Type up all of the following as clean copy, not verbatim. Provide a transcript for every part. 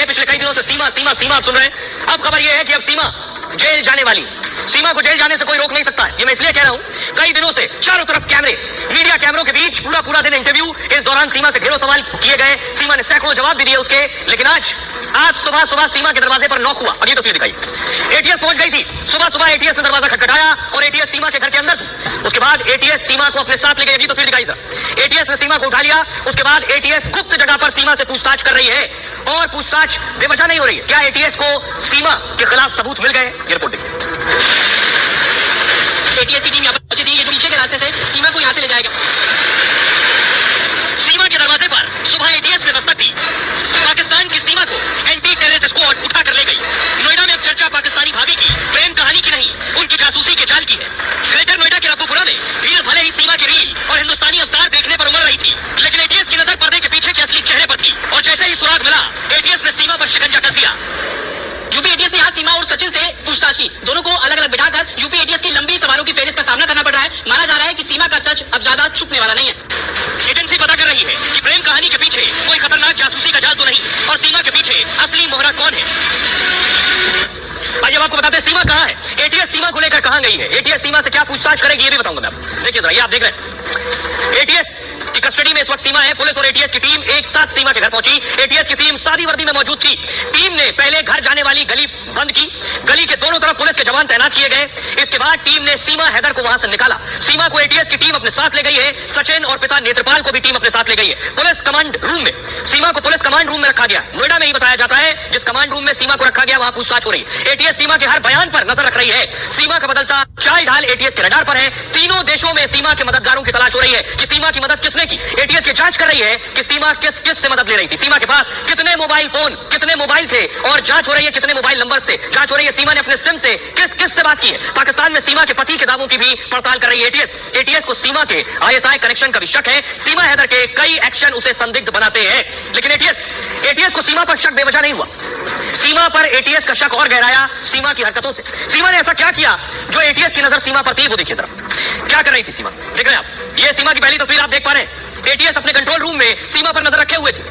है पिछले कई दिनों से सीमा सीमा सीमा सुन रहे हैं। अब खबर यह है कि अब सीमा जेल जाने वाली। सीमा को जेल जाने से कोई रोक नहीं सकता है, ये मैं इसलिए कह रहा हूं कई दिनों से चारों तरफ कैमरे, मीडिया कैमरों के बीच पूरा दिन इंटरव्यू। इस दौरान सीमा से ढेरों सवाल किए गए, सीमा ने सैकड़ों जवाब भी दिए उसके। लेकिन आज सुबह सीमा के दरवाजे पर नॉक हुआ। अगली तस्वीर दिखाई, एटीएस पहुंच गई थी। सुबह एटीएस ने दरवाजा खटखटाया और एटीएस सीमा के घर के अंदर थी। उसके बाद एटीएस सीमा को अपने साथ ले गई। अगली तस्वीर दिखाई सर, एटीएस ने सीमा को उठा लिया। उसके बाद एटीएस गुप्त जगह पर सीमा से पूछताछ कर रही है और पूछताछ बेवजह नहीं हो रही है। क्या एटीएस को सीमा के खिलाफ सबूत मिल गए? ये रिपोर्ट देखिए। एटीएस की टीम यहाँ पर पहुंची थी। ये जो पीछे के रास्ते से सीमा को यहाँ से ले जाएगा। सीमा के दरवाजे पर सुबह एटीएस ने दस्तक दी। पाकिस्तान की सीमा को एंटी टेररिस्ट स्क्वाड उठाकर ले गई। नोएडा में अब चर्चा पाकिस्तानी भाभी की प्रेम कहानी की नहीं, उनकी जासूसी के जाल की है। ग्रेटर नोएडा के रब्बुपुरा में भीड़ भले ही सीमा की रील और हिंदुस्तानी अवतार देखने पर उमड़ रही थी, लेकिन एटीएस की नजर पर्दे के पीछे के असली चेहरे पर थी। और जैसे ही सुराग मिला, एटीएस ने सीमा पर शिकंजा कस दिया। यूपी एटीएस ने यहाँ सीमा और सचिन से पूछताछ की। दोनों को अलग अलग बिठाकर यूपी एटीएस की लंबी सवालों की फेरिस्त का सामना करना पड़ रहा है। माना जा रहा है कि सीमा का सच अब ज्यादा छुपने वाला नहीं है। एजेंसी पता कर रही है कि प्रेम कहानी के पीछे कोई खतरनाक जासूसी का जाल तो नहीं, और सीमा के पीछे असली मोहरा कौन है। आइए आपको बताते हैं सीमा कहां है, एटीएस सीमा को लेकर कहां गई है, एटीएस सीमा से क्या पूछताछ करेगी ये भी बताऊंगा मैं आपको। देखिए जरा, ये आप देख रहे हैं एटीएस की कस्टडी में इस वक्त सीमा है। पुलिस और एटीएस की टीम एक साथ सीमा के घर पहुंची। एटीएस की टीम सादी वर्दी में मौजूद थी। टीम ने पहले घर जाने वाली गली बंद की। गली के दोनों तरफ पुलिस के जवान तैनात किए गए। इसके बाद टीम ने सीमा हैदर को वहां से निकाला। सीमा को एटीएस की टीम अपने साथ ले गई है। सचिन और पिता नेत्रपाल को भी टीम अपने साथ ले गई है। पुलिस कमांड रूम में सीमा को पुलिस कमांड रूम में रखा गया। नोएडा में ही बताया जाता है जिस कमांड रूम में सीमा को रखा गया वहां पूछताछ हो रही है। एटीएस सीमा के हर बयान पर नजर रख रही है। सीमा का बदलता चाल ढाल एटीएस के रडार पर है। तीनों देशों में सीमा के मददगारों की तलाश हो रही है कि सीमा की मदद किसने की। एटीएस की जांच कर रही है कि सीमा किस से मदद ले रही थी, सीमा के पास कितने मोबाइल फोन, कितने मोबाइल थे, और जांच हो रही है कितने मोबाइल नंबर से। जांच हो रही है सीमा ने अपने सिम से किस से बात की है। पाकिस्तान में सीमा के पति के दावों की भी पड़ताल कर रही है एटीएस। एटीएस को सीमा के आईएसआई कनेक्शन का भी शक है। सीमा हैदर के कई एक्शन उसे संदिग्ध बनाते हैं, लेकिन एटीएस को सीमा पर शक बेवजह नहीं हुआ। सीमा पर एटीएस का शक और गहराया सीमा की हरकतों से। सीमा ने ऐसा क्या किया जो एटीएस की नजर सीमा पर थी, वो देखिए जरा। क्या कर रही थी सीमा, देख रहे हैं आप, ये सीमा की पहली तस्वीर आप देख पा रहे हैं। एटीएस अपने कंट्रोल रूम में सीमा पर नजर रखे हुए थे।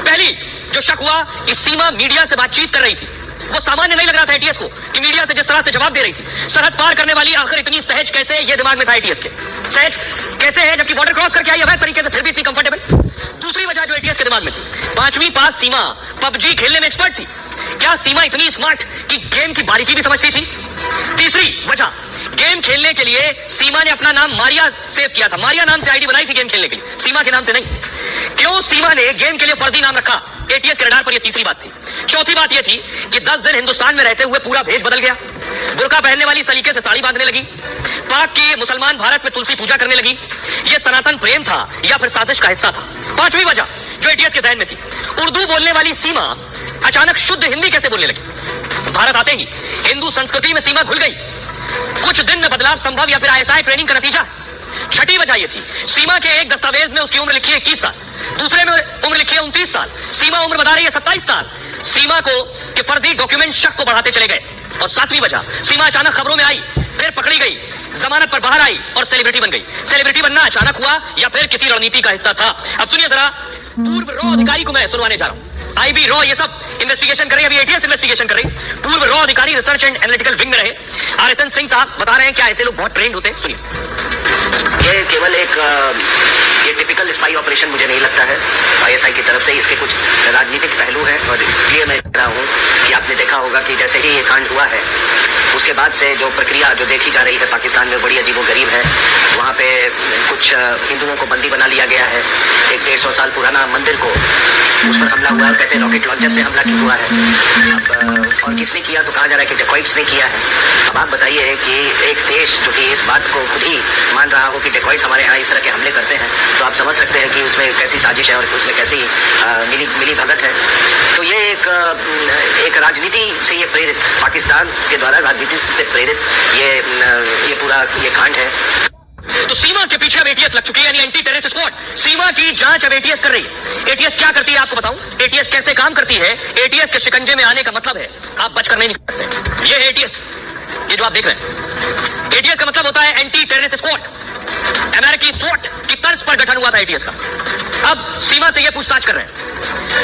पहली जो शक हुआ कि सीमा मीडिया से बातचीत कर रही थी, वो सामान्य नहीं लग रहा था एटीएस को कि मीडिया से जिस तरह से जवाब दे रही थी। सरहद पार करने वाली आखिर इतनी सहज कैसे, ये दिमाग में था एटीएस के। सहज कैसे है जबकि बॉर्डर क्रॉस करके आई अवैध तरीके से, फिर भी इतनी कंफर्टेबल। दूसरी वजह जो एटीएस के दिमाग में थी, 5वीं पास सीमा पबजी खेलने में एक्सपर्ट थी। क्या सीमा इतनी स्मार्ट कि गेम की बारीकी भी समझती थी? तीसरी वजह, गेम खेलने के लिए सीमा ने अपना नाम मारिया सेव किया था। मारिया नाम से आईडी बनाई थी गेम खेलने के लिए, सीमा के नाम से नहीं। क्यों सीमा ने गेम के लिए फर्जी नाम रखा? एटीएस के रडार पर यह तीसरी बात थी। चौथी बात यह थी कि 10 दिन हिंदुस्तान में रहते हुए पूरा भेष बदल गया। बुर्का पहनने वाली सलीके से साड़ी बांधने लगी। पाक के मुसलमान भारत में तुलसी पूजा करने लगी। यह सनातन प्रेम था या फिर साजिश का हिस्सा था? 5वीं वजह जो एटीएस के जहन में थी, उर्दू बोलने वाली सीमा अचानक शुद्ध हिंदी कैसे बोलने लगी? भारत आते ही हिंदू संस्कृति में सीमा घुल गई। कुछ दिन में बदलाव संभव या फिर आईएसआई ट्रेनिंग का नतीजा? छठी वजह यह थी, सीमा के एक दस्तावेज में उसकी उम्र लिखी है 21 साल, दूसरे में उम्र लिखी है 29 साल। सीमा उम्र बता रही है 27 साल। सीमा को के फर्जी डॉक्यूमेंट शक को बढ़ाते चले गए। और 7वीं वजह, सीमा अचानक खबरों में आई, फिर पकड़ी गई, जमानत पर बाहर आई और सेलिब्रिटी बन गई। सेलिब्रिटी बनना अचानक हुआ या फिर किसी रणनीति का हिस्सा था? अब सुनिए जरा, पूर्व रॉ अधिकारी को मैं सुनवाने जा रहा हूं। आईबी रॉ ये सब इन्वेस्टिगेशन कर रही है, अभी एटीएस इन्वेस्टिगेशन कर रही। पूर्व रॉ अधिकारी रिसर्च एंड एनालिटिकल विंग में रहे आरएसएन सिंह साहब बता रहे हैं क्या ऐसे लोग बहुत ट्रेंड होते हैं। सुनिए। ये केवल एक ये टिपिकल स्पाई ऑपरेशन मुझे नहीं लगता है आईएसआई की तरफ से। इसके कुछ राजनीतिक पहलू हैं और इसलिए मैं कह रहा हूँ कि आपने देखा होगा कि जैसे ही ये कांड हुआ है उसके बाद से जो प्रक्रिया जो देखी जा रही है पाकिस्तान में बड़ी अजीबोगरीब है। वहाँ पे कुछ हिंदुओं को बंदी बना लिया गया है। एक 150 साल पुराना मंदिर को उस पर हमला हुआ है, कहते हैं रॉकेट लॉन्चर से हमला क्यों हुआ है। अब और किसने किया तो कहा जा रहा है कि डेकॉइट्स ने किया है। अब आप बताइए कि एक देश जो कि इस बात को खुद ही मान रहा हो कि डेकॉइट्स हमारे यहाँ इस तरह के हमले करते हैं, तो आप समझ सकते हैं कि उसमें कैसी साजिश है और उसमें कैसी मिली भगत है। तो ये एक राजनीति से ये प्रेरित, पाकिस्तान के द्वारा राजनीति से प्रेरित ये पूरा ये कांड है। तो सीमा के पीछे अब एटीएस लग चुकी है, यानी एंटी टेररिस्ट स्क्वाड। सीमा की जांच अब एटीएस कर रही है। एटीएस क्या करती है आपको बताऊं, एटीएस कैसे काम करती है। एटीएस के शिकंजे में आने का मतलब है आप बचकर नहीं निकल सकते। ये है एटीएस, ये जो आप देख रहे हैं। एटीएस का मतलब होता है एंटी टेररिस्ट स्क्वाड। अमेरिकी स्वॉट की तर्ज पर गठन हुआ था एटीएस का। अब सीमा से ये पूछताछ कर रहे हैं।